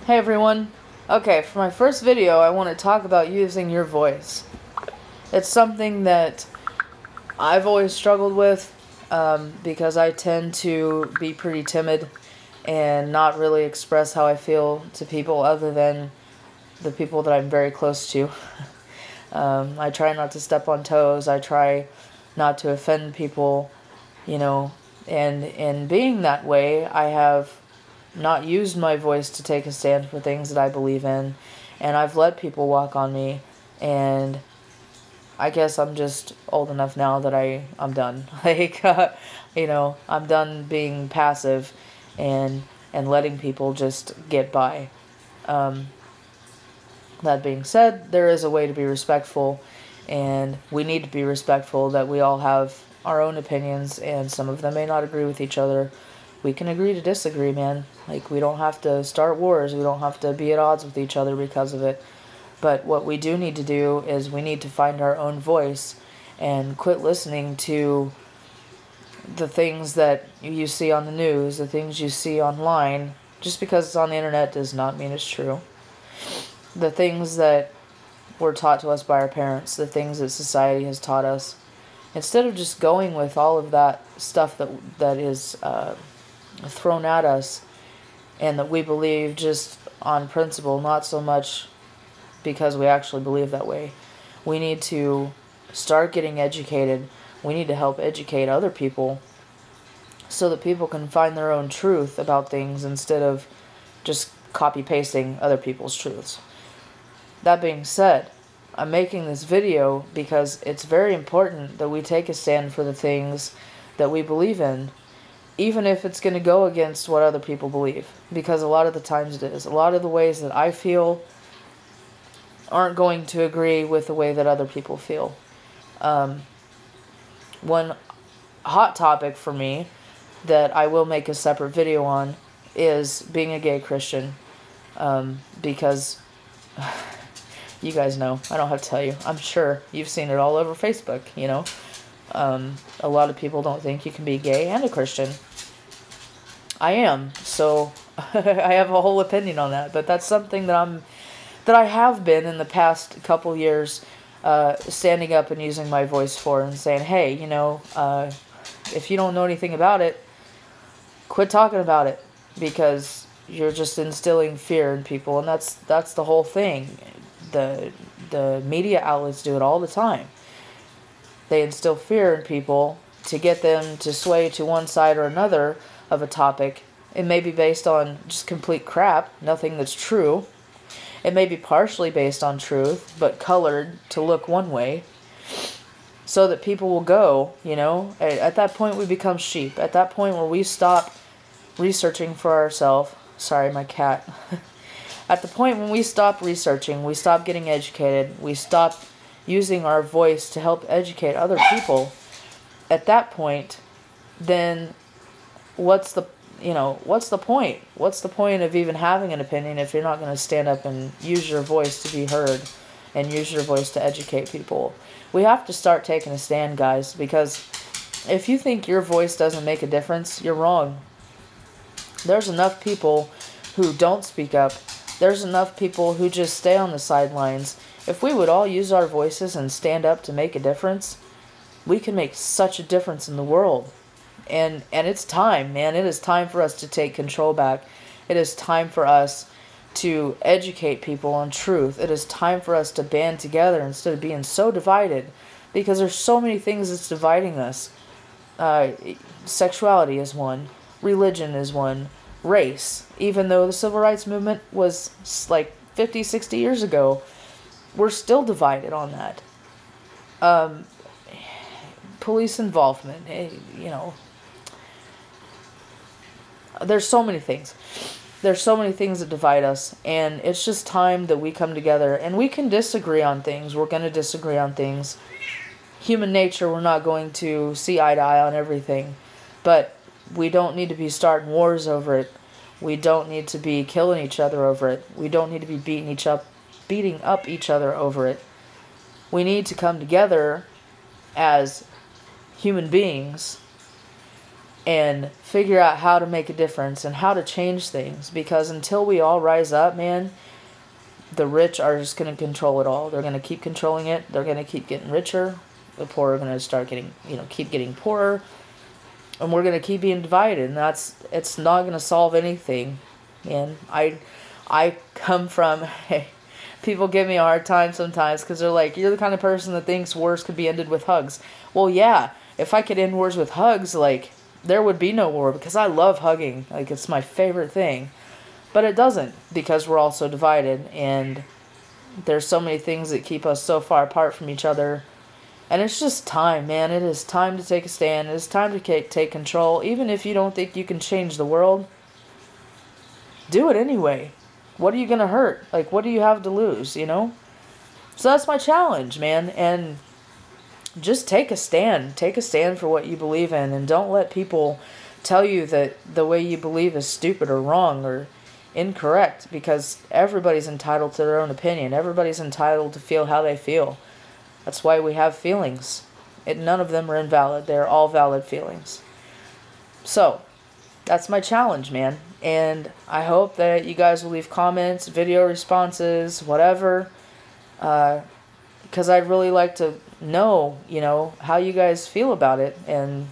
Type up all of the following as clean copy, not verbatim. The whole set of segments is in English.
Hey everyone. Okay, for my first video, I want to talk about using your voice. It's something that I've always struggled with because I tend to be pretty timid and not really express how I feel to people other than the people that I'm very close to. I try not to step on toes. I try not to offend people, and in being that way, I have not used my voice to take a stand for things that I believe in, and I've let people walk on me, and I guess I'm just old enough now that I'm done. I'm done being passive and letting people just get by. That being said, there is a way to be respectful, and we need to be respectful that we all have our own opinions, and some of them may not agree with each other. We can agree to disagree, man. We don't have to start wars. We don't have to be at odds with each other because of it. But what we do need to do is we need to find our own voice and quit listening to the things that you see on the news, the things you see online. Just because it's on the internet does not mean it's true. The things that were taught to us by our parents, the things that society has taught us. Instead of just going with all of that stuff that is thrown at us and that we believe just on principle, not so much because we actually believe that way. We need to start getting educated. We need to help educate other people so that people can find their own truth about things instead of just copy-pasting other people's truths. That being said, I'm making this video because it's very important that we take a stand for the things that we believe in, even if it's going to go against what other people believe, because a lot of the times it is. A lot of the ways that I feel aren't going to agree with the way that other people feel. One hot topic for me that I will make a separate video on is being a gay Christian, because you guys know, I don't have to tell you, I'm sure you've seen it all over Facebook, a lot of people don't think you can be gay and a Christian. I am, so I have a whole opinion on that, but that's something that I have been in the past couple years, standing up and using my voice for, and saying, hey, if you don't know anything about it, quit talking about it, because you're just instilling fear in people, and that's the whole thing. The media outlets do it all the time. They instill fear in people to get them to sway to one side or another of a topic. It may be based on just complete crap, nothing that's true. It may be partially based on truth, but colored to look one way, so that people will go, At that point, we become sheep. At that point where we stop researching for ourselves. Sorry, my cat. At the point when we stop researching, we stop getting educated, we stop using our voice to help educate other people, at that point, then what's the point? What's the point of even having an opinion if you're not going to stand up and use your voice to be heard and use your voice to educate people? We have to start taking a stand, guys, because if you think your voice doesn't make a difference, you're wrong. There's enough people who don't speak up. There's enough people who just stay on the sidelines. If we would all use our voices and stand up to make a difference, we can make such a difference in the world. And it's time, man. It is time for us to take control back. It is time for us to educate people on truth. It is time for us to band together instead of being so divided, because there's so many things that's dividing us. Sexuality is one. Religion is one. Race. Even though the civil rights movement was like 50, 60 years ago, we're still divided on that. Police involvement, there's so many things. There's so many things that divide us, and it's just time that we come together, and we can disagree on things. We're going to disagree on things. Human nature, we're not going to see eye to eye on everything, but we don't need to be starting wars over it. We don't need to be killing each other over it. We don't need to be beating up each other over it. We need to come together as human beings and figure out how to make a difference and how to change things. Because until we all rise up, man, the rich are just going to control it all. They're going to keep controlling it. They're going to keep getting richer. The poor are going to start getting, keep getting poorer. And we're going to keep being divided. And it's not going to solve anything. And I come from, hey, people give me a hard time sometimes because they're like, you're the kind of person that thinks wars could be ended with hugs. Well, yeah, if I could end wars with hugs, like, there would be no war because I love hugging. Like, it's my favorite thing. But it doesn't, because we're all so divided, and there's so many things that keep us so far apart from each other. And it's just time, man. It is time to take a stand. It is time to take control. Even if you don't think you can change the world, do it anyway. What are you going to hurt? Like, what do you have to lose, So that's my challenge, man. And just take a stand. Take a stand for what you believe in, and don't let people tell you that the way you believe is stupid or wrong or incorrect, because everybody's entitled to their own opinion. Everybody's entitled to feel how they feel. That's why we have feelings. None of them are invalid. They're all valid feelings. So, that's my challenge, man. And I hope that you guys will leave comments, video responses, whatever. Because I'd really like to know, how you guys feel about it. And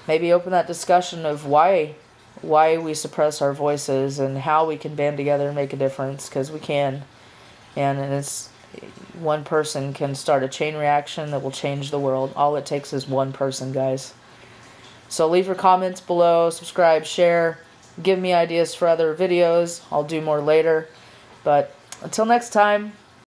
maybe open that discussion of why we suppress our voices and how we can band together and make a difference, because we can. And it's one person can start a chain reaction that will change the world. All it takes is one person, guys. So leave your comments below, subscribe, share, give me ideas for other videos. I'll do more later. But until next time,